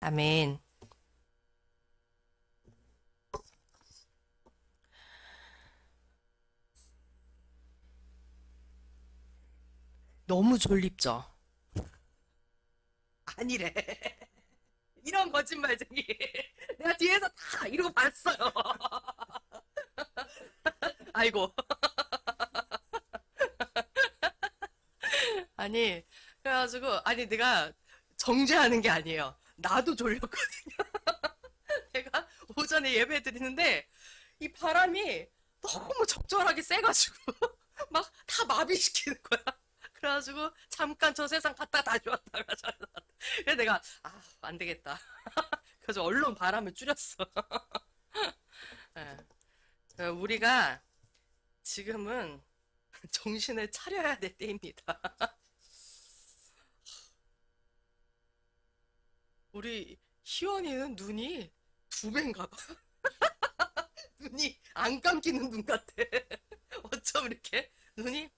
아멘. 너무 졸립죠? 아니래. 이런 거짓말쟁이. 내가 뒤에서 다 이러고 봤어요. 아이고. 아니, 그래가지고, 아니, 내가 정죄하는 게 아니에요. 나도 졸렸거든요. 내가 오전에 예배 드리는데, 이 바람이 너무 적절하게 세가지고, 막 다 마비시키는 거야. 그래가지고, 잠깐 저 세상 갔다 다시 왔다가, 그래서 내가, 안 되겠다. 그래서 얼른 바람을 줄였어. 예. 우리가 지금은 정신을 차려야 될 때입니다. 우리 희원이는 눈이 두 배인가 봐. 눈이 안 감기는 눈 같아. 어쩜 이렇게 눈이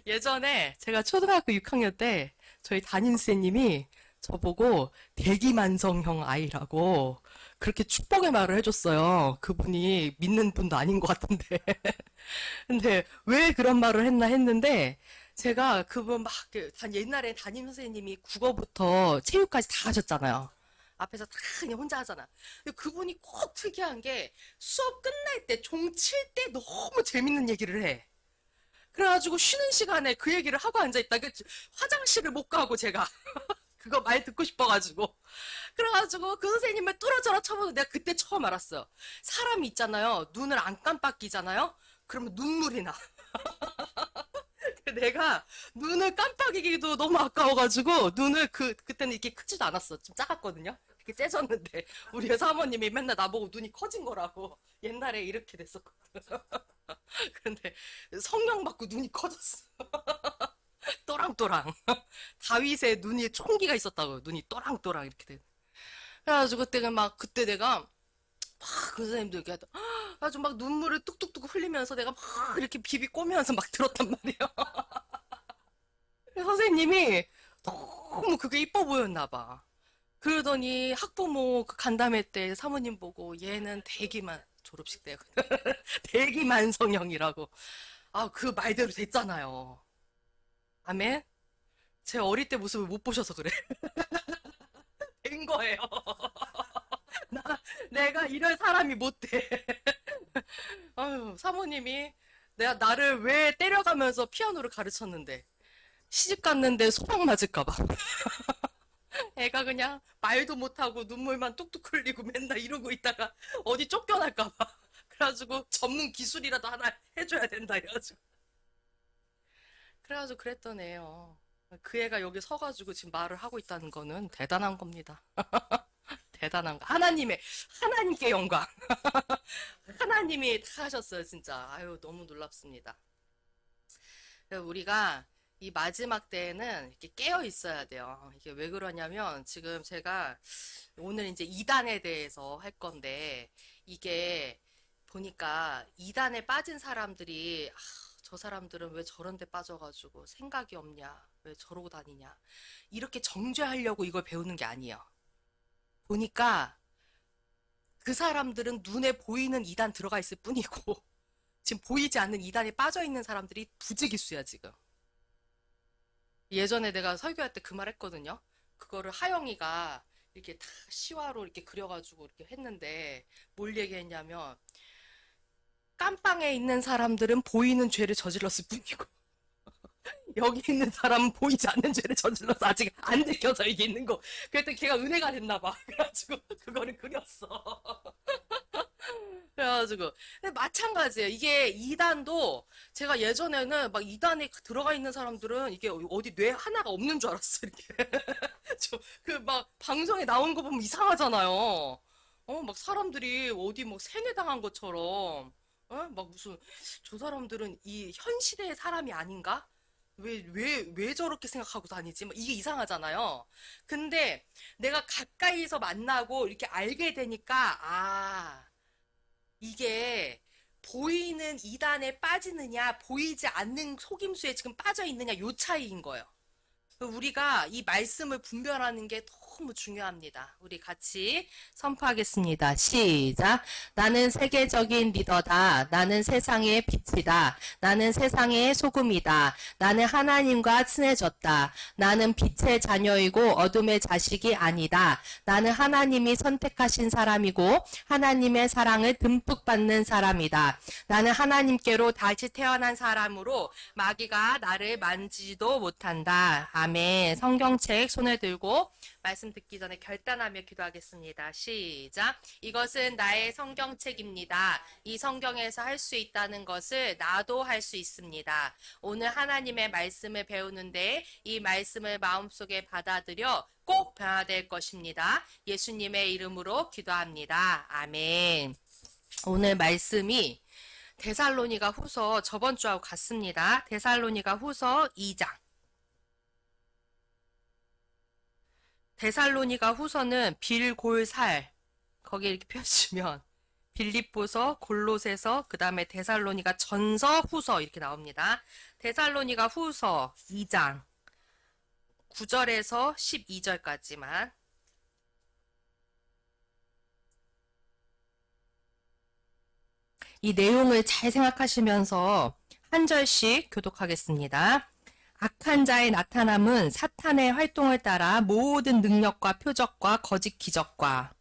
예전에 제가 초등학교 6학년 때 저희 담임선생님이 저보고 대기만성형 아이라고 그렇게 축복의 말을 해줬어요. 그분이 믿는 분도 아닌 것 같은데. 근데 왜 그런 말을 했나 했는데 제가 그분 막 옛날에 담임 선생님이 국어부터 체육까지 다 하셨잖아요. 앞에서 다 그냥 혼자 하잖아. 근데 그분이 꼭 특이한 게 수업 끝날 때 종 칠 때 너무 재밌는 얘기를 해. 그래가지고 쉬는 시간에 그 얘기를 하고 앉아있다. 화장실을 못 가고 제가 그거 말 듣고 싶어가지고. 그래가지고 그 선생님을 뚫어져라 쳐보고 내가 그때 처음 알았어요. 사람이 있잖아요. 눈을 안 깜빡이잖아요. 그러면 눈물이 나. 내가 눈을 깜빡이기도 너무 아까워가지고 눈을 그때는 이렇게 크지도 않았어. 좀 작았거든요. 이렇게 째졌는데 우리 사모님이 맨날 나보고 눈이 커진 거라고 옛날에 이렇게 됐었거든. 근데 성령 받고 눈이 커졌어. 또랑또랑. 다윗의 눈이 총기가 있었다고 눈이 또랑또랑 이렇게 돼. 그래가지고 그때 내가 막 그 선생님도 이렇게 아주 막 눈물을 뚝뚝뚝 흘리면서 내가 막 이렇게 비비 꼬면서 막 들었단 말이에요. 선생님이 너무 그게 이뻐 보였나 봐. 그러더니 학부모 그 간담회 때 사모님 보고 얘는 대기만 졸업식 때 대기만성형이라고. 그 말대로 됐잖아요. 아멘. 제 어릴 때 모습을 못 보셔서 그래. 된 거예요. 나 내가 이럴 사람이 못 돼. 아유, 사모님이 내가 나를 왜 때려가면서 피아노를 가르쳤는데 시집 갔는데 소방 맞을까 봐. 애가 그냥 말도 못하고 눈물만 뚝뚝 흘리고 맨날 이러고 있다가 어디 쫓겨날까봐. 그래가지고 전문 기술이라도 하나 해줘야 된다 이래가지고. 그래가지고 그랬던 애예요. 그 애가 여기 서가지고 지금 말을 하고 있다는 거는 대단한 겁니다. 대단한 거. 하나님께 영광. 하나님이 다 하셨어요, 진짜. 아유, 너무 놀랍습니다. 우리가 이 마지막 때에는 이렇게 깨어 있어야 돼요. 이게 왜 그러냐면 지금 제가 오늘 이제 이단에 대해서 할 건데 이게 보니까 이단에 빠진 사람들이 저 사람들은 왜 저런 데 빠져가지고 생각이 없냐? 왜 저러고 다니냐? 이렇게 정죄하려고 이걸 배우는 게 아니에요. 보니까 그 사람들은 눈에 보이는 이단 들어가 있을 뿐이고 지금 보이지 않는 이단에 빠져 있는 사람들이 부지기수야 지금. 예전에 내가 설교할 때 그 말 했거든요. 그거를 하영이가 이렇게 다 시화로 이렇게 그려가지고 이렇게 했는데 뭘 얘기했냐면 깜빵에 있는 사람들은 보이는 죄를 저질렀을 뿐이고 여기 있는 사람은 보이지 않는 죄를 저질러서 아직 안 느껴져 이게 있는 거. 그랬더니 걔가 은혜가 됐나 봐. 그래가지고 그거를 그렸어. 그래가지고 근데 마찬가지예요. 이게 2단도 제가 예전에는 막 2단에 들어가 있는 사람들은 이게 어디 뇌 하나가 없는 줄 알았어. 이렇게 그 막 방송에 나오는 거 보면 이상하잖아요. 막 사람들이 어디 뭐 세뇌당한 것처럼 막 무슨 저 사람들은 이 현 시대의 사람이 아닌가? 왜 저렇게 생각하고 다니지? 막 이게 이상하잖아요. 근데 내가 가까이서 만나고 이렇게 알게 되니까, 이게 보이는 이단에 빠지느냐, 보이지 않는 속임수에 지금 빠져 있느냐, 요 차이인 거예요. 우리가 이 말씀을 분별하는 게 너무 중요합니다. 우리 같이 선포하겠습니다. 시작. 나는 세계적인 리더다. 나는 세상의 빛이다. 나는 세상의 소금이다. 나는 하나님과 친해졌다. 나는 빛의 자녀이고 어둠의 자식이 아니다. 나는 하나님이 선택하신 사람이고 하나님의 사랑을 듬뿍 받는 사람이다. 나는 하나님께로 다시 태어난 사람으로 마귀가 나를 만지지도 못한다. 아멘. 성경책 손을 들고 말씀 듣기 전에 결단하며 기도하겠습니다. 시작. 이것은 나의 성경책입니다. 이 성경에서 할 수 있다는 것을 나도 할 수 있습니다. 오늘 하나님의 말씀을 배우는데 이 말씀을 마음속에 받아들여 꼭 변화될 것입니다. 예수님의 이름으로 기도합니다. 아멘. 오늘 말씀이 데살로니가 후서 저번 주하고 같습니다. 데살로니가 후서 2장. 데살로니가 후서는 빌골살 거기에 이렇게 펴주면 빌립보서, 골로새서, 그 다음에 데살로니가 전서, 후서 이렇게 나옵니다. 데살로니가 후서 2장 9절에서 12절까지만. 이 내용을 잘 생각하시면서 한 절씩 교독하겠습니다. 악한 자의 나타남은 사탄의 활동을 따라 모든 능력과 표적과 거짓 기적과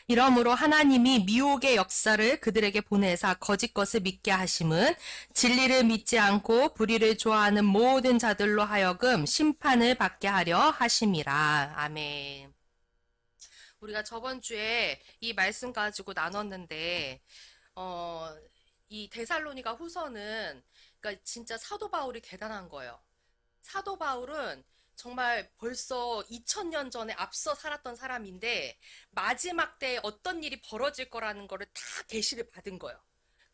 이러므로 하나님이 미혹의 역사를 그들에게 보내사 거짓 것을 믿게 하심은 진리를 믿지 않고 불의를 좋아하는 모든 자들로 하여금 심판을 받게 하려 하심이라. 아멘. 우리가 저번 주에 이 말씀 가지고 나눴는데 이 데살로니가 후서는 그러니까 진짜 사도 바울이 대단한 거예요. 사도 바울은 정말 벌써 2000년 전에 앞서 살았던 사람인데 마지막 때에 어떤 일이 벌어질 거라는 거를 다 계시를 받은 거예요.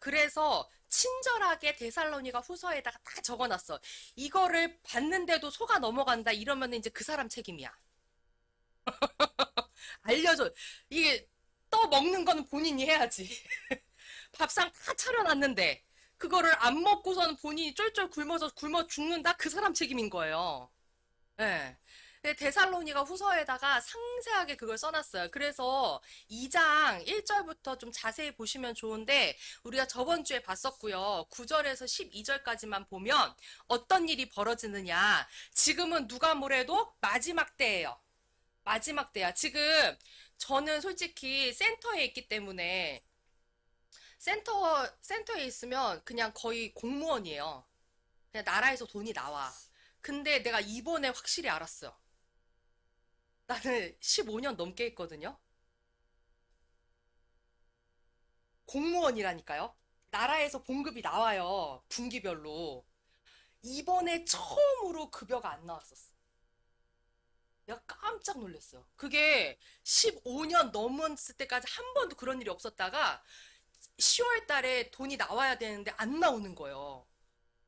그래서 친절하게 데살로니가 후서에다가 다 적어놨어. 이거를 봤는데도 속아 넘어간다 이러면 이제 그 사람 책임이야. 알려줘. 이게 떠먹는 거는 본인이 해야지. 밥상 다 차려놨는데 그거를 안 먹고서는 본인이 쫄쫄 굶어 죽는다? 그 사람 책임인 거예요. 예. 근데 데살로니가 후서에다가 상세하게 그걸 써놨어요. 그래서 2장 1절부터 좀 자세히 보시면 좋은데 우리가 저번 주에 봤었고요. 9절에서 12절까지만 보면 어떤 일이 벌어지느냐. 지금은 누가 뭐래도 마지막 때예요. 마지막 때야. 지금 저는 솔직히 센터에 있기 때문에 센터에 있으면 그냥 거의 공무원이에요. 그냥 나라에서 돈이 나와. 근데 내가 이번에 확실히 알았어요. 나는 15년 넘게 했거든요. 공무원이라니까요. 나라에서 봉급이 나와요. 분기별로. 이번에 처음으로 급여가 안 나왔었어. 내가 깜짝 놀랐어요. 그게 15년 넘었을 때까지 한 번도 그런 일이 없었다가 10월 달에 돈이 나와야 되는데 안 나오는 거예요.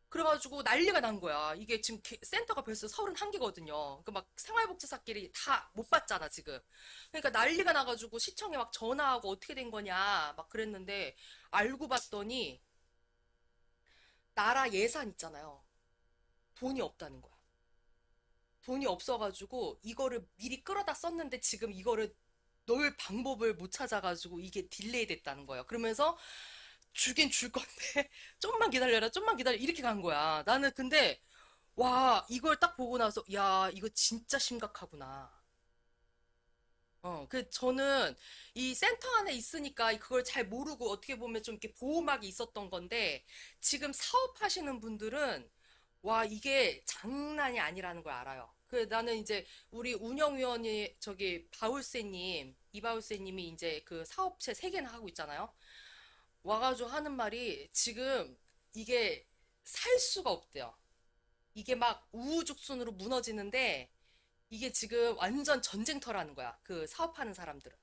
그래가지고 난리가 난 거야. 이게 지금 센터가 벌써 31개거든요. 그 막 생활복지사끼리 다 못 받잖아, 지금. 그러니까 난리가 나가지고 시청에 막 전화하고 어떻게 된 거냐, 막 그랬는데, 알고 봤더니, 나라 예산 있잖아요. 돈이 없다는 거야. 돈이 없어가지고, 이거를 미리 끌어다 썼는데, 지금 이거를 넣을 방법을 못 찾아가지고, 이게 딜레이 됐다는 거예요. 그러면서, 주긴 줄 건데, 좀만 기다려라, 좀만 기다려. 이렇게 간 거야. 나는 근데, 와, 이걸 딱 보고 나서, 야, 이거 진짜 심각하구나. 저는 이 센터 안에 있으니까 그걸 잘 모르고 어떻게 보면 좀 이렇게 보호막이 있었던 건데, 지금 사업하시는 분들은, 와, 이게 장난이 아니라는 걸 알아요. 나는 이제 우리 운영위원이 저기 바울세님, 이바울세님이 이제 그 사업체 3개나 하고 있잖아요. 와가지고 하는 말이 지금 이게 살 수가 없대요. 이게 막 우후죽순으로 무너지는데 이게 지금 완전 전쟁터라는 거야. 그 사업하는 사람들은.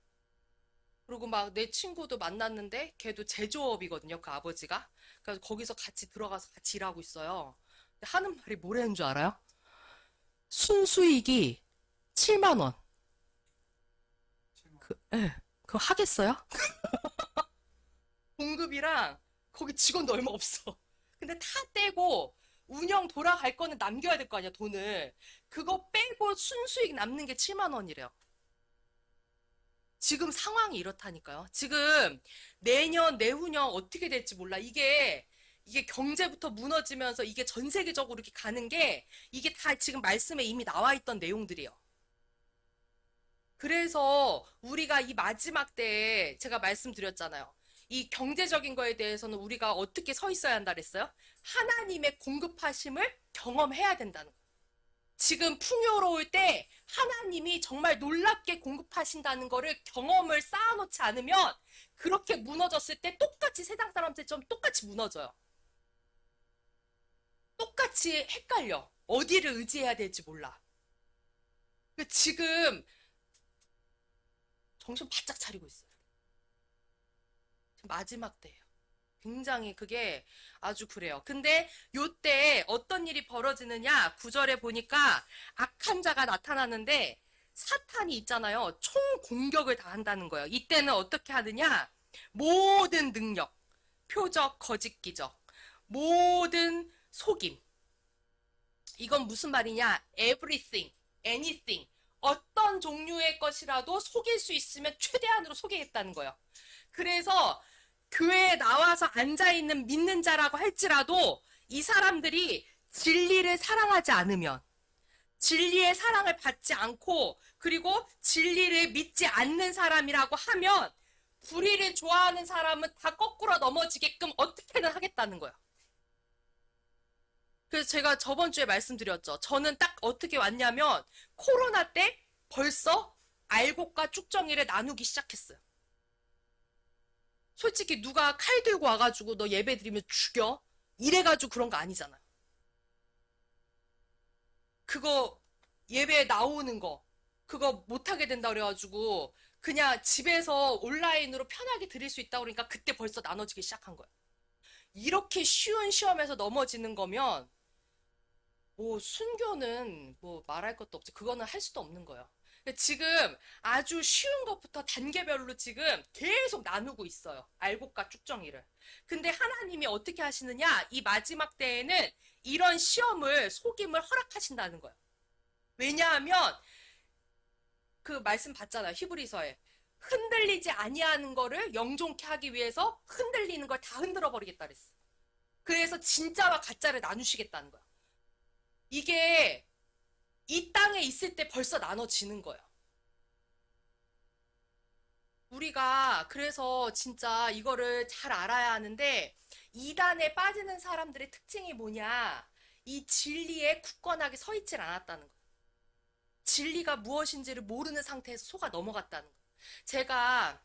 그리고 막 내 친구도 만났는데 걔도 제조업이거든요. 그 아버지가. 그래서 거기서 같이 들어가서 같이 일하고 있어요. 근데 하는 말이 뭐라는 줄 알아요? 순수익이 7만 원. 예. 그거 하겠어요? 공급이랑 거기 직원도 얼마 없어. 근데 다 떼고 운영 돌아갈 거는 남겨야 될 거 아니야, 돈을. 그거 빼고 순수익 남는 게 7만 원이래요. 지금 상황이 이렇다니까요. 지금 내년, 내후년 어떻게 될지 몰라. 이게 경제부터 무너지면서 이게 전 세계적으로 이렇게 가는 게 이게 다 지금 말씀에 이미 나와 있던 내용들이에요. 그래서 우리가 이 마지막 때에 제가 말씀드렸잖아요. 이 경제적인 거에 대해서는 우리가 어떻게 서 있어야 한다 그랬어요? 하나님의 공급하심을 경험해야 된다는 거예요. 지금 풍요로울 때 하나님이 정말 놀랍게 공급하신다는 거를 경험을 쌓아놓지 않으면 그렇게 무너졌을 때 똑같이 세상 사람들처럼 똑같이 무너져요. 똑같이 헷갈려. 어디를 의지해야 될지 몰라. 지금 정신 바짝 차리고 있어요. 마지막 때예요. 굉장히 그게 아주 그래요. 근데 요때 어떤 일이 벌어지느냐? 구절에 보니까 악한 자가 나타나는데 사탄이 있잖아요. 총 공격을 다 한다는 거예요. 이때는 어떻게 하느냐? 모든 능력, 표적, 거짓 기적, 모든 속임. 이건 무슨 말이냐? everything, anything. 어떤 종류의 것이라도 속일 수 있으면 최대한으로 속이겠다는 거예요. 그래서 교회에 나와서 앉아있는 믿는 자라고 할지라도 이 사람들이 진리를 사랑하지 않으면, 진리의 사랑을 받지 않고, 그리고 진리를 믿지 않는 사람이라고 하면, 불의를 좋아하는 사람은 다 거꾸로 넘어지게끔 어떻게든 하겠다는 거예요. 그래서 제가 저번 주에 말씀드렸죠. 저는 딱 어떻게 왔냐면, 코로나 때 벌써 알곡과 쭉정이를 나누기 시작했어요. 솔직히 누가 칼 들고 와가지고 너 예배 드리면 죽여? 이래가지고 그런 거 아니잖아요. 그거 예배 나오는 거 그거 못하게 된다 그래가지고 그냥 집에서 온라인으로 편하게 드릴 수 있다 그러니까 그때 벌써 나눠지기 시작한 거예요. 이렇게 쉬운 시험에서 넘어지는 거면 뭐 순교는 뭐 말할 것도 없지. 그거는 할 수도 없는 거예요. 지금 아주 쉬운 것부터 단계별로 지금 계속 나누고 있어요. 알곡과 쭉정이를. 근데 하나님이 어떻게 하시느냐? 이 마지막 때에는 이런 시험을, 속임을 허락하신다는 거예요. 왜냐하면 그 말씀 봤잖아요. 히브리서에. 흔들리지 아니하는 거를 영존케 하기 위해서 흔들리는 걸 다 흔들어 버리겠다 그랬어. 그래서 진짜와 가짜를 나누시겠다는 거야. 이게 이 땅에 있을 때 벌써 나눠지는 거예요. 우리가 그래서 진짜 이거를 잘 알아야 하는데 이단에 빠지는 사람들의 특징이 뭐냐? 이 진리에 굳건하게 서 있질 않았다는 거예요. 진리가 무엇인지를 모르는 상태에서 속아 넘어갔다는 거예요. 제가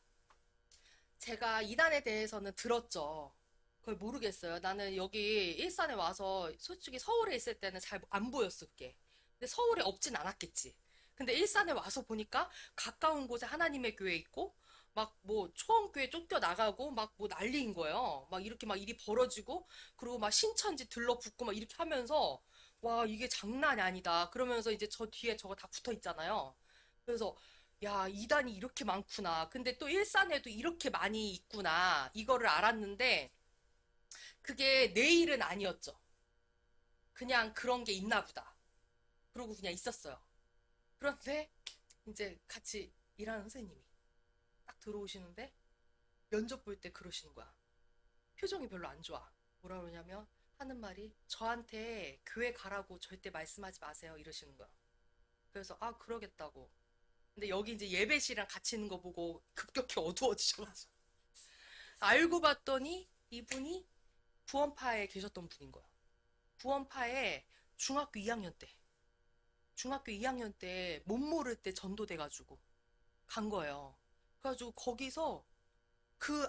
제가 이단에 대해서는 들었죠. 그걸 모르겠어요. 나는 여기 일산에 와서 솔직히 서울에 있을 때는 잘 안 보였을 게. 근데 서울에 없진 않았겠지. 근데 일산에 와서 보니까 가까운 곳에 하나님의 교회 있고 막 뭐 초원교회 쫓겨나가고 막 뭐 난리인 거예요. 막 이렇게 막 일이 벌어지고 그리고 막 신천지 들러붙고 막 이렇게 하면서 와 이게 장난이 아니다. 그러면서 이제 저 뒤에 저거 다 붙어 있잖아요. 그래서 야, 이단이 이렇게 많구나. 근데 또 일산에도 이렇게 많이 있구나. 이거를 알았는데, 그게 내 일은 아니었죠. 그냥 그런 게 있나 보다. 그러고 그냥 있었어요. 그런데, 이제 같이 일하는 선생님이 딱 들어오시는데, 면접 볼 때 그러시는 거야. 표정이 별로 안 좋아. 뭐라 그러냐면, 하는 말이, 저한테 교회 가라고 절대 말씀하지 마세요. 이러시는 거야. 그래서, 아, 그러겠다고. 근데 여기 이제 예배실이랑 같이 있는 거 보고 급격히 어두워지셔가지고. 알고 봤더니 이분이 구원파에 계셨던 분인 거야. 구원파에 중학교 2학년 때, 중학교 2학년 때 못 모를 때 전도돼가지고 간 거예요. 그래가지고 거기서 그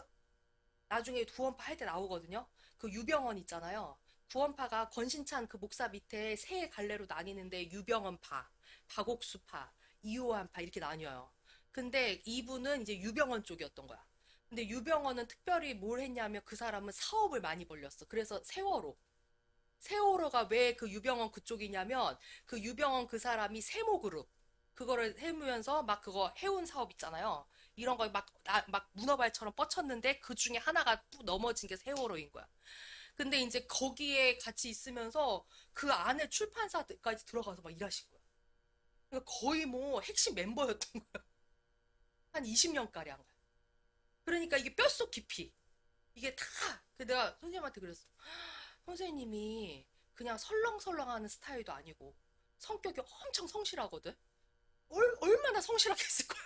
나중에 구원파 할 때 나오거든요. 그 유병원 있잖아요. 구원파가 권신찬 그 목사 밑에 세 갈래로 나뉘는데 유병원파, 박옥수파, 이호환파 이렇게 나뉘어요. 근데 이분은 이제 유병원 쪽이었던 거야. 근데 유병원은 특별히 뭘 했냐면 그 사람은 사업을 많이 벌렸어. 그래서 세월호. 세월호가 왜 그 유병원 그쪽이냐면 그 유병원 그 사람이 세모그룹 그거를 해무면서 막 그거 해운 사업 있잖아요. 이런 거 막 문어발처럼 뻗쳤는데 그 중에 하나가 뚝 넘어진 게 세월호인 거야. 근데 이제 거기에 같이 있으면서 그 안에 출판사까지 들어가서 막 일하신 거야. 그러니까 거의 뭐 핵심 멤버였던 거야. 한 20년가량. 그러니까 이게 뼛속 깊이. 이게 다, 내가 선생님한테 그랬어. 선생님이 그냥 설렁설렁하는 스타일도 아니고 성격이 엄청 성실하거든? 얼마나 성실하게 했을 거야.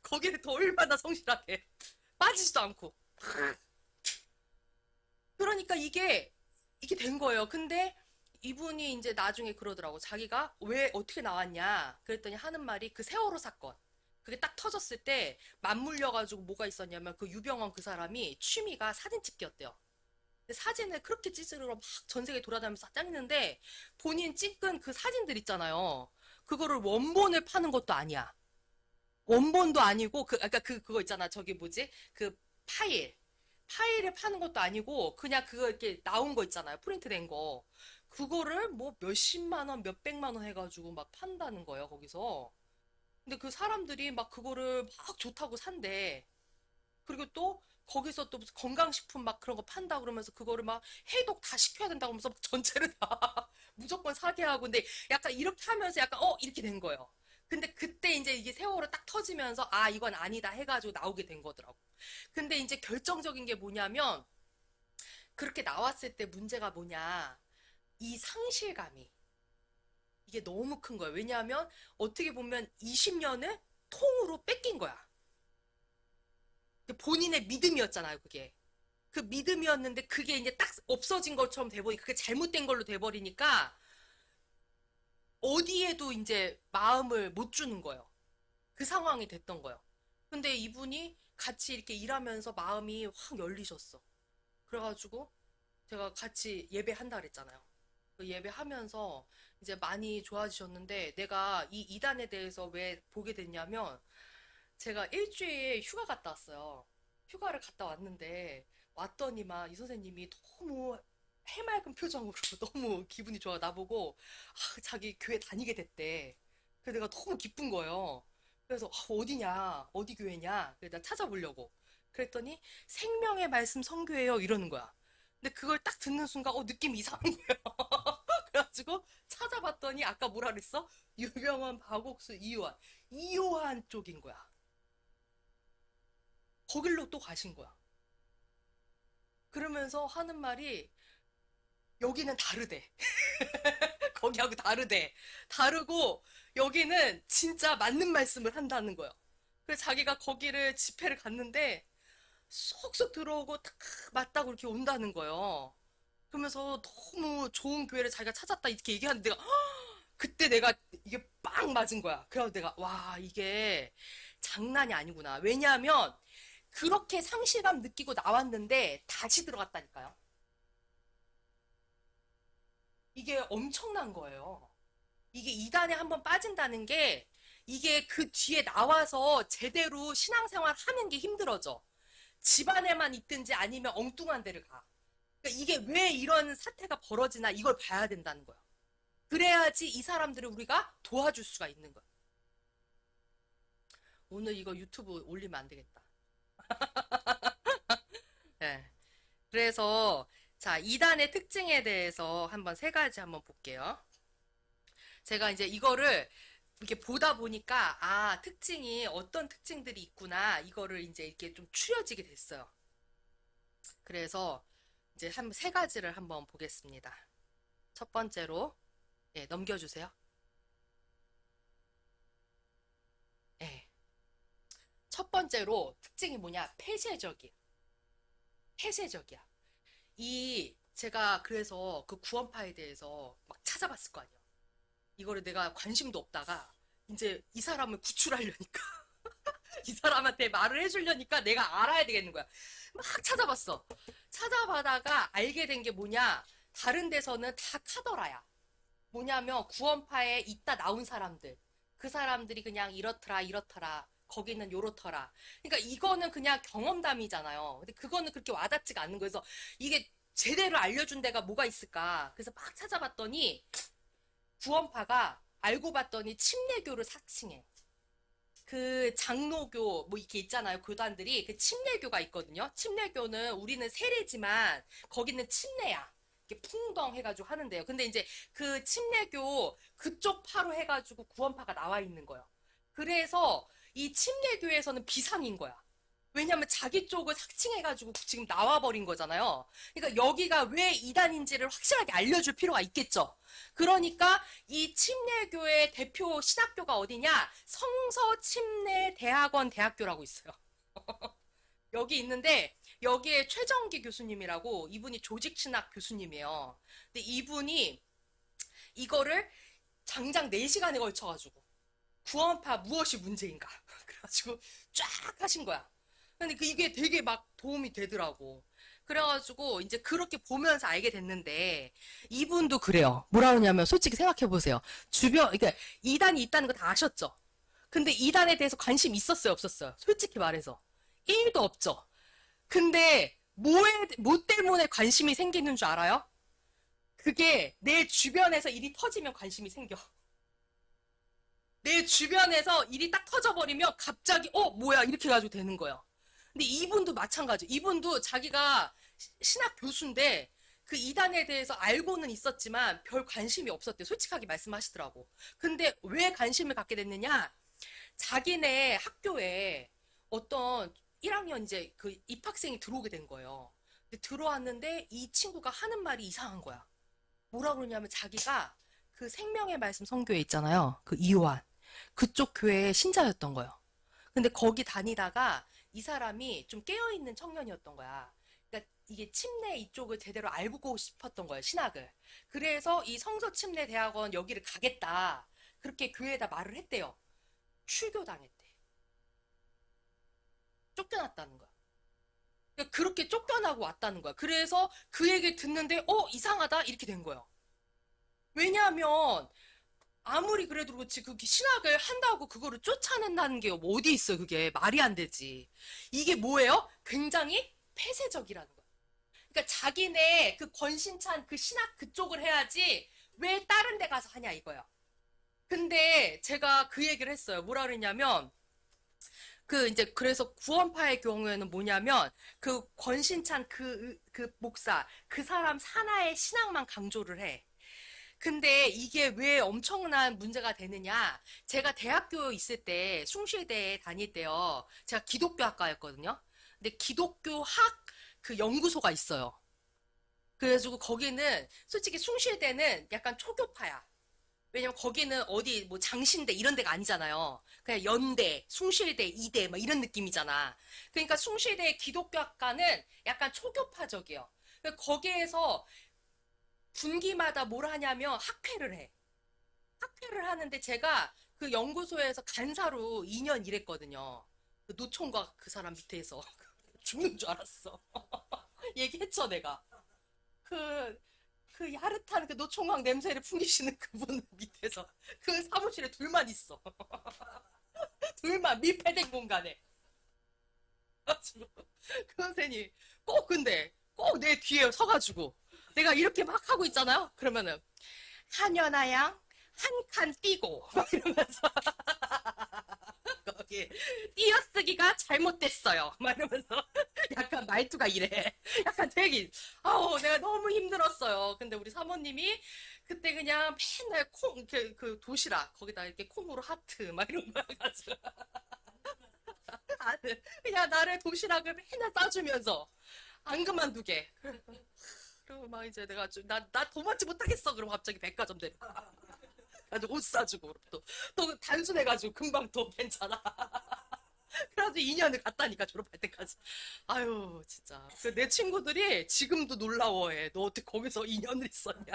거기에 더 얼마나 성실하게. 빠지지도 않고. 그러니까 이게 된 거예요. 근데 이분이 이제 나중에 그러더라고. 자기가 왜 어떻게 나왔냐? 그랬더니 하는 말이 그 세월호 사건. 그게 딱 터졌을 때 맞물려가지고 뭐가 있었냐면 그 유병원 그 사람이 취미가 사진 찍기였대요. 근데 사진을 그렇게 찌르러 막 전 세계 돌아다니면서 짰는데 본인 찍은 그 사진들 있잖아요. 그거를 원본을 파는 것도 아니야. 원본도 아니고 그거 있잖아. 저기 뭐지? 그 파일. 파일을 파는 것도 아니고 그냥 그거 이렇게 나온 거 있잖아요. 프린트된 거. 그거를 뭐 몇십만 원, 몇백만 원 해가지고 막 판다는 거예요, 거기서. 근데 그 사람들이 막 그거를 막 좋다고 산대. 그리고 또 거기서 또 무슨 건강식품 막 그런 거 판다 그러면서 그거를 막 해독 다 시켜야 된다고 하면서 막 전체를 다 무조건 사게 하고 근데 약간 이렇게 하면서 약간 이렇게 된 거예요. 근데 그때 이제 이게 세월호 딱 터지면서 아 이건 아니다 해가지고 나오게 된 거더라고. 근데 이제 결정적인 게 뭐냐면 그렇게 나왔을 때 문제가 뭐냐 이 상실감이 이게 너무 큰 거예요. 왜냐하면 어떻게 보면 20년을 통으로 뺏긴 거야. 본인의 믿음이었잖아요, 그게. 그 믿음이었는데 그게 이제 딱 없어진 것처럼 돼버리니까 그게 잘못된 걸로 돼버리니까 어디에도 이제 마음을 못 주는 거예요. 그 상황이 됐던 거예요. 근데 이분이 같이 이렇게 일하면서 마음이 확 열리셨어. 그래가지고 제가 같이 예배한다 그랬잖아요. 그 예배하면서 이제 많이 좋아지셨는데 내가 이 이단에 대해서 왜 보게 됐냐면 제가 일주일 휴가 갔다 왔어요. 휴가를 갔다 왔는데 왔더니만 이 선생님이 너무 해맑은 표정으로 너무 기분이 좋아 나보고 자기 교회 다니게 됐대. 그래서 내가 너무 기쁜 거예요. 그래서 어디냐 어디 교회냐 그래서 나 찾아보려고 그랬더니 생명의 말씀 성교예요 이러는 거야. 근데 그걸 딱 듣는 순간 느낌이 이상한 거예요. 그래가지고 찾아봤더니 아까 뭐라 그랬어? 유명한 박옥수 이요한 쪽인 거야. 거길로 또 가신 거야. 그러면서 하는 말이 여기는 다르대. 거기하고 다르대. 다르고 여기는 진짜 맞는 말씀을 한다는 거예요. 그래서 자기가 거기를 집회를 갔는데 쏙쏙 들어오고 딱 맞다고 이렇게 온다는 거예요. 그러면서 너무 좋은 교회를 자기가 찾았다 이렇게 얘기하는데 내가 그때 내가 이게 빵 맞은 거야. 그래서 내가 와 이게 장난이 아니구나. 왜냐하면 그렇게 상실감 느끼고 나왔는데 다시 들어갔다니까요. 이게 엄청난 거예요. 이게 이단에 한번 빠진다는 게 이게 그 뒤에 나와서 제대로 신앙생활 하는 게 힘들어져. 집안에만 있든지 아니면 엉뚱한 데를 가. 그러니까 이게 왜 이런 사태가 벌어지나 이걸 봐야 된다는 거야. 그래야지 이 사람들을 우리가 도와줄 수가 있는 거야. 오늘 이거 유튜브 올리면 안 되겠다. 네. 그래서 자, 2단의 특징에 대해서 한번 세 가지 한번 볼게요. 제가 이제 이거를 이렇게 보다 보니까 특징이 어떤 특징들이 있구나. 이거를 이제 이렇게 좀 추려지게 됐어요. 그래서 이제 한 세 가지를 한번 보겠습니다. 첫 번째로 예, 넘겨주세요. 예. 첫 번째로 특징이 뭐냐? 폐쇄적이야. 폐쇄적이야. 제가 그래서 그 구원파에 대해서 막 찾아봤을 거 아니야. 이거를 내가 관심도 없다가 이제 이 사람을 구출하려니까 이 사람한테 말을 해주려니까 내가 알아야 되겠는 거야. 막 찾아봤어. 찾아봐다가 알게 된 게 뭐냐? 다른 데서는 다 카더라야. 뭐냐면 구원파에 있다 나온 사람들. 그 사람들이 그냥 이렇더라 이렇더라. 거기는 요렇더라. 그러니까 이거는 그냥 경험담이잖아요. 근데 그거는 그렇게 와닿지가 않는 거여서 이게 제대로 알려준 데가 뭐가 있을까? 그래서 막 찾아봤더니 구원파가 알고 봤더니 침례교를 사칭해. 그 장로교 뭐 이렇게 있잖아요. 교단들이 그 침례교가 있거든요. 침례교는 우리는 세례지만 거기는 침례야. 이렇게 풍덩 해가지고 하는데요. 근데 이제 그 침례교 그쪽 파로 해가지고 구원파가 나와 있는 거예요. 그래서 이 침례교에서는 비상인 거야. 왜냐면 자기 쪽을 삭칭해가지고 지금 나와버린 거잖아요. 그러니까 여기가 왜 이단인지를 확실하게 알려줄 필요가 있겠죠. 그러니까 이 침례교의 대표 신학교가 어디냐? 성서침례대학원 대학교라고 있어요. 여기 있는데 여기에 최정기 교수님이라고 이분이 조직신학 교수님이에요. 근데 이분이 이거를 장장 4시간에 걸쳐가지고 구원파 무엇이 문제인가 그래가지고 쫙 하신 거야. 근데 이게 되게 막 도움이 되더라고. 그래가지고 이제 그렇게 보면서 알게 됐는데 이분도 그래요. 뭐라 그러냐면 솔직히 생각해 보세요. 주변 그러니까 이단이 있다는 거 다 아셨죠? 근데 이단에 대해서 관심 있었어요, 없었어요? 솔직히 말해서 1도 없죠. 근데 뭐 때문에 관심이 생기는 줄 알아요? 그게 내 주변에서 일이 터지면 관심이 생겨. 내 주변에서 일이 딱 터져버리면 갑자기 뭐야 이렇게 가지고 되는 거예요. 근데 이분도 마찬가지. 이분도 자기가 신학 교수인데 그 이단에 대해서 알고는 있었지만 별 관심이 없었대. 솔직하게 말씀하시더라고. 근데 왜 관심을 갖게 됐느냐? 자기네 학교에 어떤 1학년 이제 그 입학생이 들어오게 된 거예요. 근데 들어왔는데 이 친구가 하는 말이 이상한 거야. 뭐라 그러냐면 자기가 그 생명의 말씀 성교회 있잖아요. 그 이호환. 그쪽 교회의 신자였던 거예요. 근데 거기 다니다가 이 사람이 좀 깨어있는 청년이었던 거야. 그러니까 이게 침례 이쪽을 제대로 알고 싶었던 거예요, 신학을. 그래서 이 성서침례대학원 여기를 가겠다. 그렇게 교회에다 말을 했대요. 출교당했대. 쫓겨났다는 거야. 그러니까 그렇게 쫓겨나고 왔다는 거야. 그래서 그 얘기를 듣는데 이상하다 이렇게 된 거예요. 왜냐하면 아무리 그래도 그렇지 그 신학을 한다고 그거를 쫓아낸다는 게 뭐 어디 있어요. 그게 말이 안 되지. 이게 뭐예요? 굉장히 폐쇄적이라는 거야. 그러니까 자기네 그 권신찬 그 신학 그쪽을 해야지 왜 다른 데 가서 하냐 이거야. 근데 제가 그 얘기를 했어요. 뭐라 그랬냐면 그 이제 그래서 구원파의 경우에는 뭐냐면 그 권신찬 그 목사 그 사람 산하의 신학만 강조를 해. 근데 이게 왜 엄청난 문제가 되느냐? 제가 대학교 있을 때 숭실대에 다닐 때요. 제가 기독교 학과였거든요. 근데 기독교 학 그 연구소가 있어요. 그래가지고 거기는 솔직히 숭실대는 약간 초교파야. 왜냐면 거기는 어디 뭐 장신대 이런 데가 아니잖아요. 그냥 연대, 숭실대, 이대 막 이런 느낌이잖아. 그러니까 숭실대 기독교학과는 약간 초교파적이에요. 거기에서 분기마다 뭘 하냐면 학회를 해. 학회를 하는데 제가 그 연구소에서 간사로 2년 일했거든요. 그 노총각 그 사람 밑에서 죽는 줄 알았어. 얘기했죠, 내가. 그, 그 야릇한 그 노총각 냄새를 풍기시는 그분 밑에서 그 사무실에 둘만 있어. 둘만 밀폐된 공간에. 그래가지고 그 선생님 꼭 근데 꼭 내 뒤에 서가지고 내가 이렇게 막 하고 있잖아요. 그러면은 한연아 양 한 칸 띄고 막 이러면서 거기 띄어쓰기가 잘못됐어요. 막 이러면서 약간 말투가 이래. 약간 되게 내가 너무 힘들었어요. 근데 우리 사모님이 그때 그냥 맨날 그 도시락 거기다 이렇게 콩으로 하트 막 이런 거 해가지고 그냥 나를 도시락을 맨날 싸주면서 안 그만두게. 그리고 막 이제 내가 나 도망치 못하겠어. 그럼 갑자기 백화점 데려가. 가지고 옷 사주고 또 단순해가지고 금방 또 괜찮아. 그래가지고 2년을 갔다니까 졸업할 때까지. 아유 진짜 내 친구들이 지금도 놀라워해. 너 어떻게 거기서 2년을 있었냐.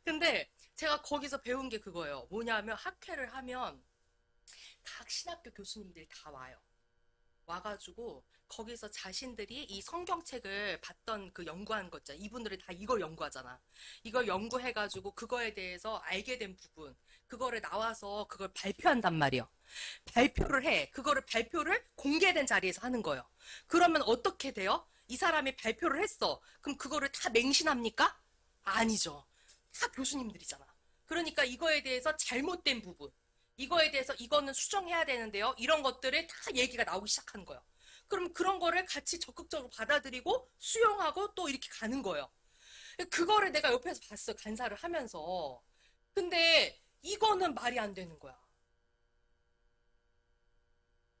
근데 제가 거기서 배운 게 그거예요. 뭐냐면 학회를 하면 각 신학교 교수님들이 다 와요. 와가지고 거기서 자신들이 이 성경책을 봤던 그 연구한 거 있잖아. 이분들이 다 이걸 연구하잖아. 이걸 연구해가지고 그거에 대해서 알게 된 부분, 그거를 나와서 그걸 발표한단 말이요. 발표를 해. 그거를 발표를 공개된 자리에서 하는 거예요. 그러면 어떻게 돼요? 이 사람이 발표를 했어. 그럼 그거를 다 맹신합니까? 아니죠. 다 교수님들이잖아. 그러니까 이거에 대해서 잘못된 부분, 이거에 대해서 이거는 수정해야 되는데요. 이런 것들을 다 얘기가 나오기 시작하는 거예요. 그럼 그런 거를 같이 적극적으로 받아들이고 수용하고 또 이렇게 가는 거예요. 그거를 내가 옆에서 봤어, 간사를 하면서. 근데 이거는 말이 안 되는 거야.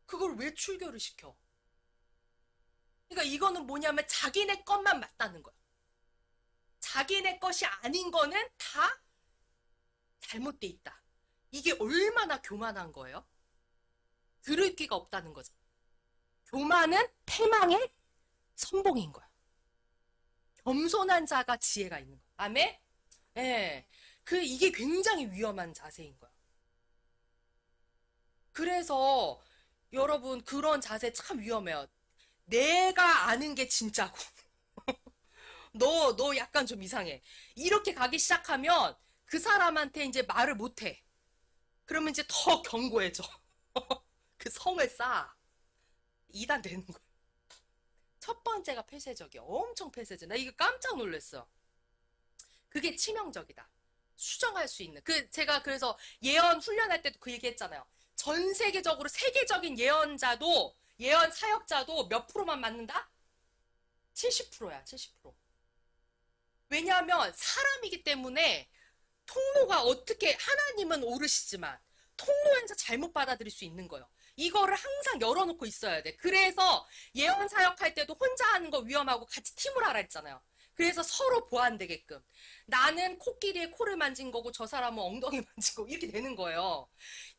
그걸 왜 출교를 시켜? 그러니까 이거는 뭐냐면 자기네 것만 맞다는 거야. 자기네 것이 아닌 거는 다 잘못돼 있다. 이게 얼마나 교만한 거예요? 들을 기가 없다는 거죠. 교만은 패망의 선봉인 거야. 겸손한 자가 지혜가 있는 거야. 아멘? 예. 이게 굉장히 위험한 자세인 거야. 그래서 여러분 그런 자세 참 위험해요. 내가 아는 게 진짜고. 너 약간 좀 이상해. 이렇게 가기 시작하면 그 사람한테 이제 말을 못 해. 그러면 이제 더 견고해져. 그 성을 쌓아. 이단 되는 거야. 첫 번째가 폐쇄적이야. 엄청 폐쇄적. 나 이거 깜짝 놀랐어. 그게 치명적이다. 수정할 수 있는. 제가 그래서 예언 훈련할 때도 그 얘기 했잖아요. 전 세계적으로 세계적인 예언자도, 예언 사역자도 몇 프로만 맞는다? 70%야, 70%. 왜냐하면 사람이기 때문에 통로가 어떻게, 하나님은 오르시지만 통로에서 잘못 받아들일 수 있는 거예요. 이거를 항상 열어놓고 있어야 돼. 그래서 예언 사역할 때도 혼자 하는 거 위험하고 같이 팀을 하라 했잖아요. 그래서 서로 보완되게끔. 나는 코끼리의 코를 만진 거고 저 사람은 엉덩이 만진 거고 이렇게 되는 거예요.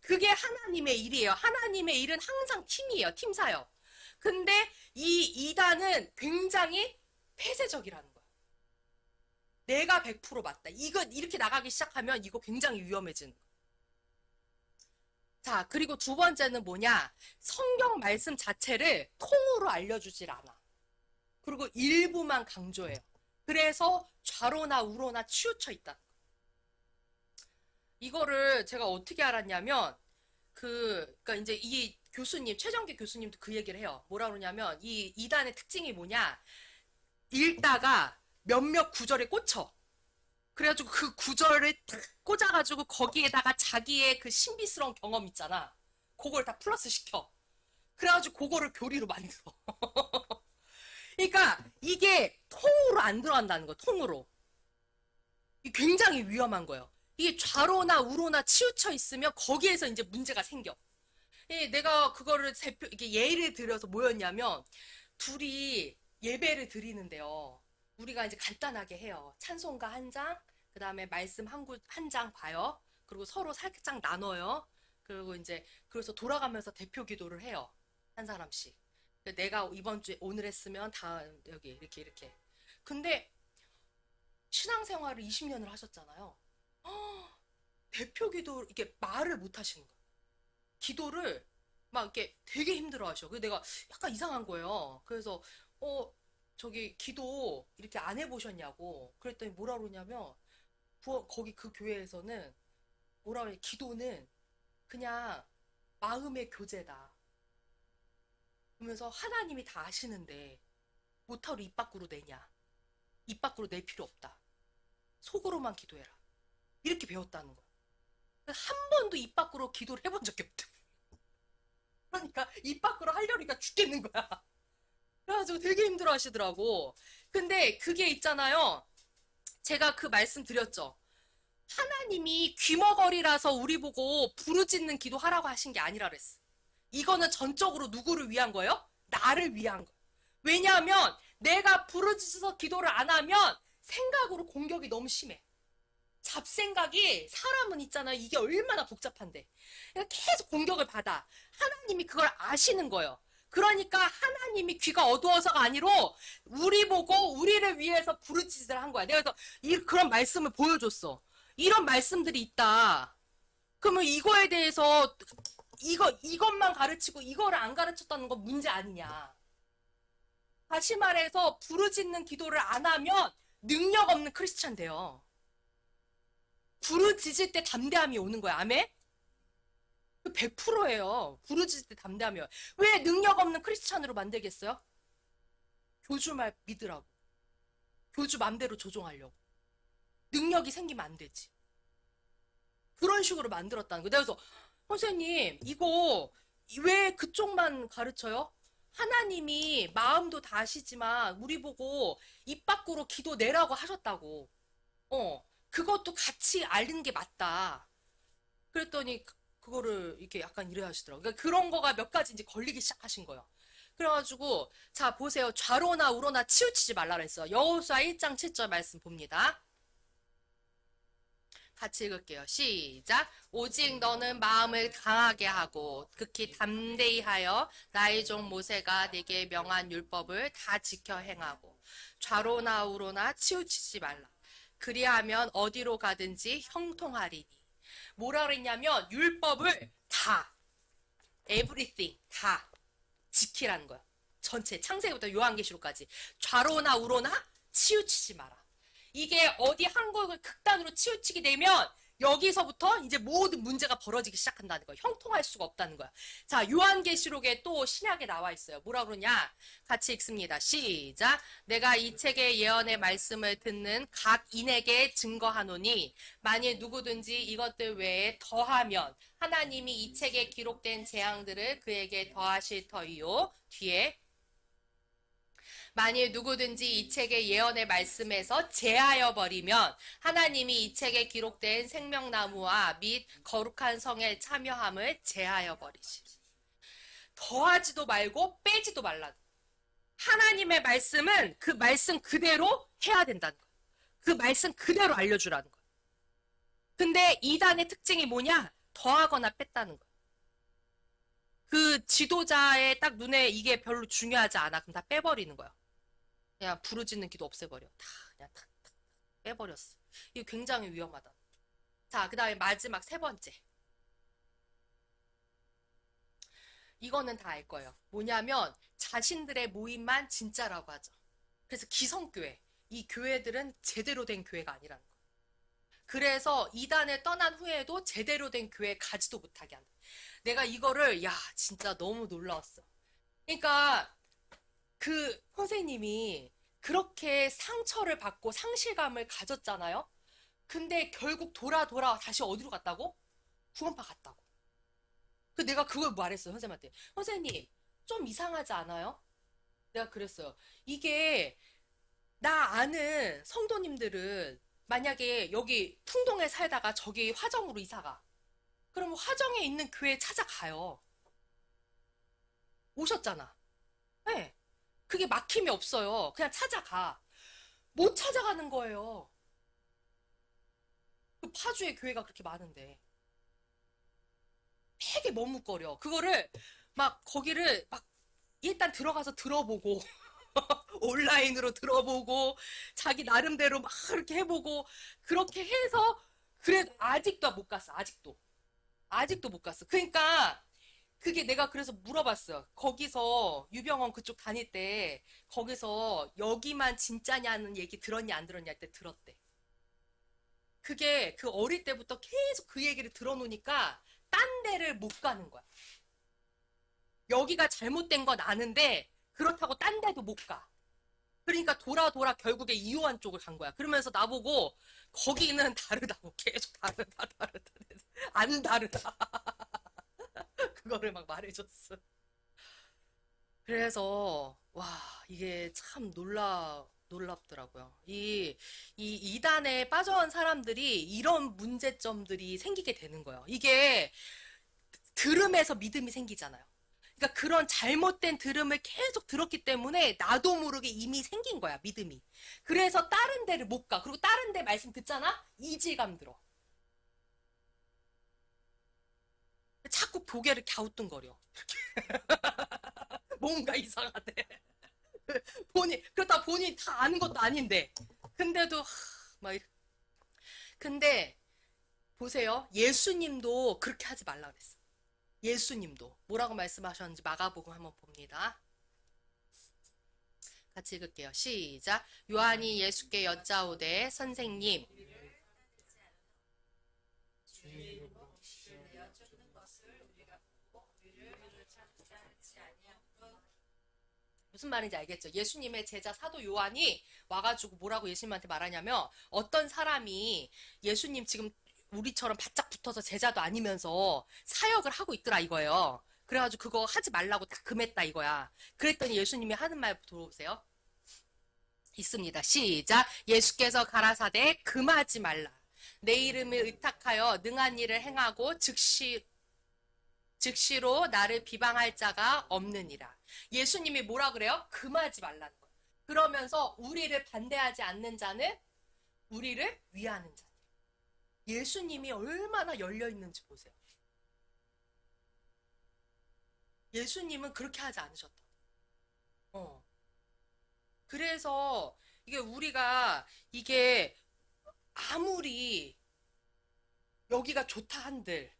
그게 하나님의 일이에요. 하나님의 일은 항상 팀이에요. 팀 사역. 근데 이 이단은 굉장히 폐쇄적이라는 거야. 내가 100% 맞다. 이거 이렇게 나가기 시작하면 이거 굉장히 위험해지는 거야. 자, 그리고 두 번째는 뭐냐? 성경 말씀 자체를 통으로 알려주질 않아. 그리고 일부만 강조해요. 그래서 좌로나 우로나 치우쳐 있다. 이거를 제가 어떻게 알았냐면, 그러니까 이제 이 교수님, 최정기 교수님도 그 얘기를 해요. 뭐라 그러냐면, 이 이단의 특징이 뭐냐? 읽다가 몇몇 구절에 꽂혀. 그래가지고 그 구절을 탁 꽂아가지고 거기에다가 자기의 그 신비스러운 경험 있잖아. 그걸 다 플러스 시켜. 그래가지고 그거를 교리로 만들어. 그러니까 이게 통으로 안 들어간다는 거, 통으로. 이게 굉장히 위험한 거예요. 이게 좌로나 우로나 치우쳐 있으면 거기에서 이제 문제가 생겨. 내가 그거를 이게 예를 들어서 뭐였냐면, 둘이 예배를 드리는데요. 우리가 이제 간단하게 해요. 찬송가 한 장, 그 다음에 말씀 한 장 봐요. 그리고 서로 살짝 나눠요. 그리고 이제, 그래서 돌아가면서 대표 기도를 해요. 한 사람씩. 내가 이번 주에 오늘 했으면 다음, 여기, 이렇게. 근데, 신앙생활을 20년을 하셨잖아요. 대표 기도, 이렇게 말을 못 하시는 거예요. 기도를 막 이렇게 되게 힘들어 하셔. 그래서 내가 약간 이상한 거예요. 그래서, 저기 기도 이렇게 안 해보셨냐고 그랬더니 뭐라 그러냐면 거기 그 교회에서는 뭐라 그래 기도는 그냥 마음의 교제다 그러면서 하나님이 다 아시는데 못하러 입 밖으로 내냐 입 밖으로 낼 필요 없다 속으로만 기도해라 이렇게 배웠다는 거야 한 번도 입 밖으로 기도를 해본 적이 없대 그러니까 입 밖으로 하려니까 죽겠는 거야 그래가지고 되게 힘들어 하시더라고. 근데 그게 있잖아요. 제가 그 말씀 드렸죠. 하나님이 귀머거리라서 우리 보고 부르짖는 기도하라고 하신 게 아니라 그랬어. 이거는 전적으로 누구를 위한 거예요? 나를 위한 거. 왜냐하면 내가 부르짖어서 기도를 안 하면 생각으로 공격이 너무 심해. 잡생각이 사람은 있잖아요. 이게 얼마나 복잡한데. 계속 공격을 받아. 하나님이 그걸 아시는 거예요. 그러니까 하나님이 귀가 어두워서가 아니로 우리 보고 우리를 위해서 부르짖으라 한 거야. 내가 그래서 그런 말씀을 보여줬어. 이런 말씀들이 있다. 그러면 이거에 대해서 이것만 가르치고 이거를 안 가르쳤다는 건 문제 아니냐. 다시 말해서 부르짖는 기도를 안 하면 능력 없는 크리스찬 돼요. 부르짖을 때 담대함이 오는 거야. 아멘? 100%예요. 부르짖을 때 담대함이요. 왜 능력 없는 크리스찬으로 만들겠어요? 교주 말 믿으라고. 교주 맘대로 조종하려고. 능력이 생기면 안 되지. 그런 식으로 만들었다는 거예요. 그래서 선생님, 이거 왜 그쪽만 가르쳐요? 하나님이 마음도 다 아시지만 우리 보고 입 밖으로 기도 내라고 하셨다고. 그것도 같이 아는 게 맞다. 그랬더니 그거를 이렇게 약간 이래 하시더라고요. 그러니까 그런 거가 몇 가지 이제 걸리기 시작하신 거예요. 그래가지고 자 보세요. 좌로나 우로나 치우치지 말라 그랬어. 여호수아 1장 7절 말씀 봅니다. 같이 읽을게요. 시작. 오직 너는 마음을 강하게 하고 극히 담대히 하여 나의 종 모세가 네게 명한 율법을 다 지켜 행하고 좌로나 우로나 치우치지 말라. 그리하면 어디로 가든지 형통하리니. 뭐라 그랬냐면 율법을 다 everything 다 지키라는 거야. 전체 창세기부터 요한계시록까지 좌로나 우로나 치우치지 마라. 이게 어디 한 곳을 극단으로 치우치게 되면 여기서부터 이제 모든 문제가 벌어지기 시작한다는 거야. 형통할 수가 없다는 거야. 자, 요한계시록에 또 신약에 나와 있어요. 뭐라 그러냐? 같이 읽습니다. 시작. 내가 이 책의 예언의 말씀을 듣는 각 인에게 증거하노니 만일 누구든지 이것들 외에 더하면 하나님이 이 책에 기록된 재앙들을 그에게 더하실 터이요. 뒤에 만일 누구든지 이 책의 예언의 말씀에서 제하여 버리면 하나님이 이 책에 기록된 생명나무와 및 거룩한 성에 참여함을 제하여 버리시리. 더하지도 말고 빼지도 말라. 하나님의 말씀은 그 말씀 그대로 해야 된다는 거야. 그 말씀 그대로 알려주라는 거야. 근데 이단의 특징이 뭐냐? 더하거나 뺐다는 거야. 그 지도자의 딱 눈에 이게 별로 중요하지 않아. 그럼 다 빼버리는 거야. 그냥 부르짖는 기도 없애버려. 다 그냥 탁 빼버렸어. 이거 굉장히 위험하다. 자, 그 다음에 마지막 세 번째. 이거는 다 알 거예요. 뭐냐면 자신들의 모임만 진짜라고 하죠. 그래서 기성교회. 이 교회들은 제대로 된 교회가 아니라는 거예요. 그래서 이단을 떠난 후에도 제대로 된 교회에 가지도 못하게 한다. 내가 이거를 진짜 너무 놀라웠어. 그러니까 그 선생님이 그렇게 상처를 받고 상실감을 가졌잖아요. 근데 결국 돌아 다시 어디로 갔다고? 구원파 갔다고. 내가 그걸 말했어요. 선생님한테. 선생님 좀 이상하지 않아요? 내가 그랬어요. 이게 나 아는 성도님들은 만약에 여기 풍동에 살다가 저기 화정으로 이사가. 그러면 화정에 있는 교회 찾아가요. 오셨잖아. 네. 그게 막힘이 없어요. 그냥 찾아가. 못 찾아가는 거예요. 그 파주에 교회가 그렇게 많은데. 되게 머뭇거려. 그거를 막 거기를 막 일단 들어가서 들어보고 온라인으로 들어보고 자기 나름대로 막 이렇게 해보고 그렇게 해서 그래 아직도 못 갔어. 아직도 못 갔어. 그러니까 그게 내가 그래서 물어봤어요. 거기서 유병원 그쪽 다닐 때 거기서 여기만 진짜냐는 얘기 들었냐 안 들었냐 할 때 들었대. 그게 그 어릴 때부터 계속 그 얘기를 들어놓으니까 딴 데를 못 가는 거야. 여기가 잘못된 건 아는데 그렇다고 딴 데도 못 가. 그러니까 돌아 결국에 이호환 쪽을 간 거야. 그러면서 나보고 거기는 다르다고 계속 다르다. 안 다르다. 그거를 막 말해줬어. 그래서 와 이게 참 놀랍더라고요. 이 이단에 빠져온 사람들이 이런 문제점들이 생기게 되는 거예요. 이게 들음에서 믿음이 생기잖아요. 그러니까 그런 잘못된 들음을 계속 들었기 때문에 나도 모르게 이미 생긴 거야, 믿음이. 그래서 다른 데를 못 가. 그리고 다른 데 말씀 듣잖아? 이질감 들어. 자꾸 고개를 갸우뚱거려. 뭔가 이상하대. 그렇다 본인 다 아는 것도 아닌데. 근데도, 근데, 보세요. 예수님도 그렇게 하지 말라 그랬어. 예수님도. 뭐라고 말씀하셨는지 마가복음 한번 봅니다. 같이 읽을게요. 시작. 요한이 예수께 여짜오되 선생님. 무슨 말인지 알겠죠? 예수님의 제자 사도 요한이 와가지고 뭐라고 예수님한테 말하냐면 어떤 사람이 예수님 지금 우리처럼 바짝 붙어서 제자도 아니면서 사역을 하고 있더라 이거예요. 그래가지고 그거 하지 말라고 딱 금했다 이거야. 그랬더니 예수님이 하는 말 들어오세요. 있습니다. 시작. 예수께서 가라사대 금하지 말라. 내 이름을 의탁하여 능한 일을 행하고 즉시로 나를 비방할 자가 없느니라. 예수님이 뭐라 그래요? 금하지 말라는 거예요. 그러면서 우리를 반대하지 않는 자는 우리를 위하는 자. 예수님이 얼마나 열려 있는지 보세요. 예수님은 그렇게 하지 않으셨다. 그래서 이게 우리가 이게 아무리 여기가 좋다 한들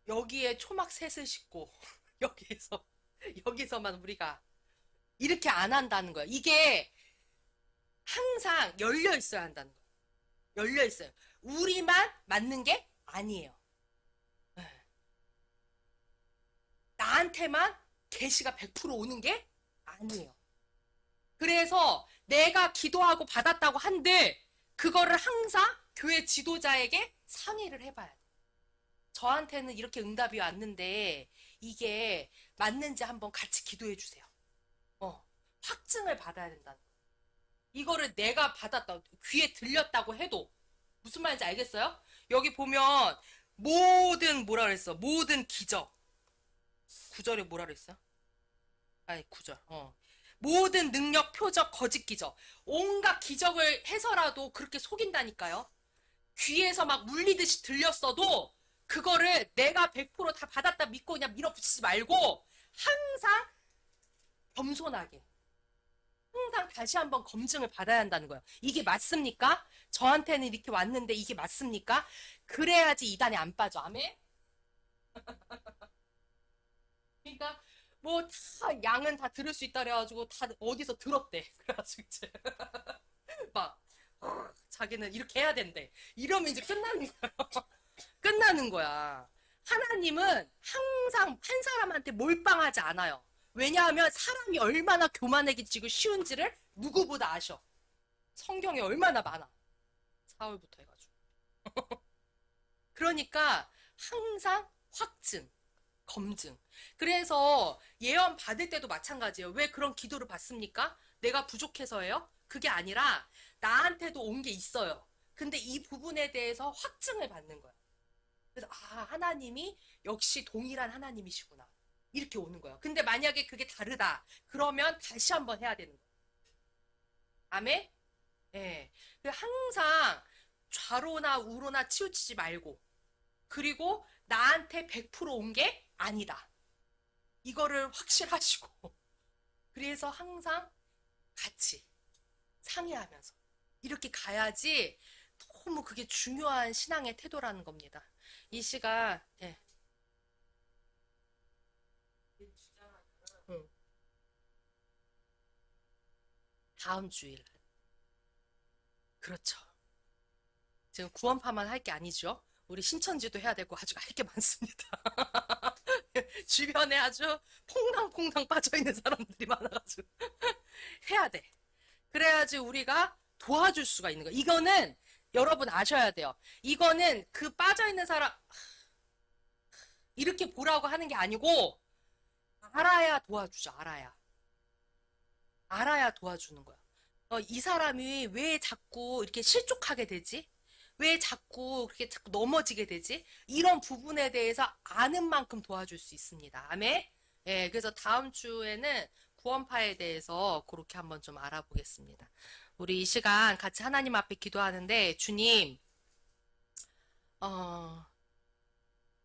여기에 초막 셋을 싣고 여기서만 우리가 이렇게 안 한다는 거야. 이게 항상 열려 있어야 한다는 거야. 열려 있어요. 우리만 맞는 게 아니에요. 나한테만 계시가 100% 오는 게 아니에요. 그래서 내가 기도하고 받았다고 한들 그거를 항상 교회 지도자에게 상의를 해봐야 돼. 저한테는 이렇게 응답이 왔는데 이게 맞는지 한번 같이 기도해 주세요. 확증을 받아야 된다는 거예요. 이거를 내가 받았다, 귀에 들렸다고 해도 무슨 말인지 알겠어요? 여기 보면 뭐라 그랬어? 모든 기적. 9절에 뭐라 그랬어? 아니 9절. 모든 능력, 표적, 거짓 기적. 온갖 기적을 해서라도 그렇게 속인다니까요. 귀에서 막 물리듯이 들렸어도 그거를 내가 100%다 받았다 믿고 그냥 밀어붙이지 말고 항상 겸손하게 항상 다시 한번 검증을 받아야 한다는 거예요. 이게 맞습니까? 저한테는 이렇게 왔는데 이게 맞습니까? 그래야지 이단에 안 빠져. 아멘? 그러니까 뭐 다 양은 다 들을 수 있다 그래가지고 다 어디서 들었대. 그래가지고 이제 막 자기는 이렇게 해야 된대. 이러면 이제 끝나는 거야. 끝나는 거야. 하나님은 항상 한 사람한테 몰빵하지 않아요. 왜냐하면 사람이 얼마나 교만해지고 쉬운지를 누구보다 아셔. 성경에 얼마나 많아. 4월부터 해가지고. 그러니까 항상 확증, 검증. 그래서 예언 받을 때도 마찬가지예요. 왜 그런 기도를 받습니까? 내가 부족해서예요? 그게 아니라 나한테도 온 게 있어요. 근데 이 부분에 대해서 확증을 받는 거야. 그래서 하나님이 역시 동일한 하나님이시구나. 이렇게 오는 거예요. 근데 만약에 그게 다르다. 그러면 다시 한번 해야 되는 거예요. 아멘? 예. 항상 좌로나 우로나 치우치지 말고 그리고 나한테 100%온 게 아니다. 이거를 확실하시고 그래서 항상 같이 상의하면서 이렇게 가야지 너무 그게 중요한 신앙의 태도라는 겁니다. 이 시간 다음 주일. 그렇죠. 지금 구원파만 할 게 아니죠. 우리 신천지도 해야 되고 아주 할 게 많습니다. 주변에 아주 퐁당퐁당 빠져있는 사람들이 많아가지고 해야 돼. 그래야지 우리가 도와줄 수가 있는 거야. 이거는 여러분 아셔야 돼요. 이거는 그 빠져있는 사람 이렇게 보라고 하는 게 아니고 알아야 도와주죠. 알아야 도와주는 거야. 이 사람이 왜 자꾸 이렇게 실족하게 되지? 왜 자꾸 그렇게 자꾸 넘어지게 되지? 이런 부분에 대해서 아는 만큼 도와줄 수 있습니다. 아멘? 예, 그래서 다음 주에는 구원파에 대해서 그렇게 한번 좀 알아보겠습니다. 우리 이 시간 같이 하나님 앞에 기도하는데, 주님,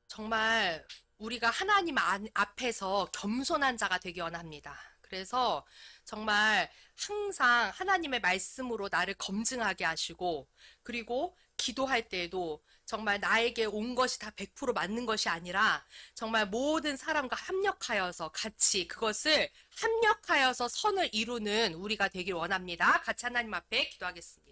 정말 우리가 하나님 앞에서 겸손한 자가 되기 원합니다. 그래서 정말 항상 하나님의 말씀으로 나를 검증하게 하시고 그리고 기도할 때에도 정말 나에게 온 것이 다 100% 맞는 것이 아니라 정말 모든 사람과 합력하여서 같이 그것을 합력하여서 선을 이루는 우리가 되길 원합니다. 같이 하나님 앞에 기도하겠습니다.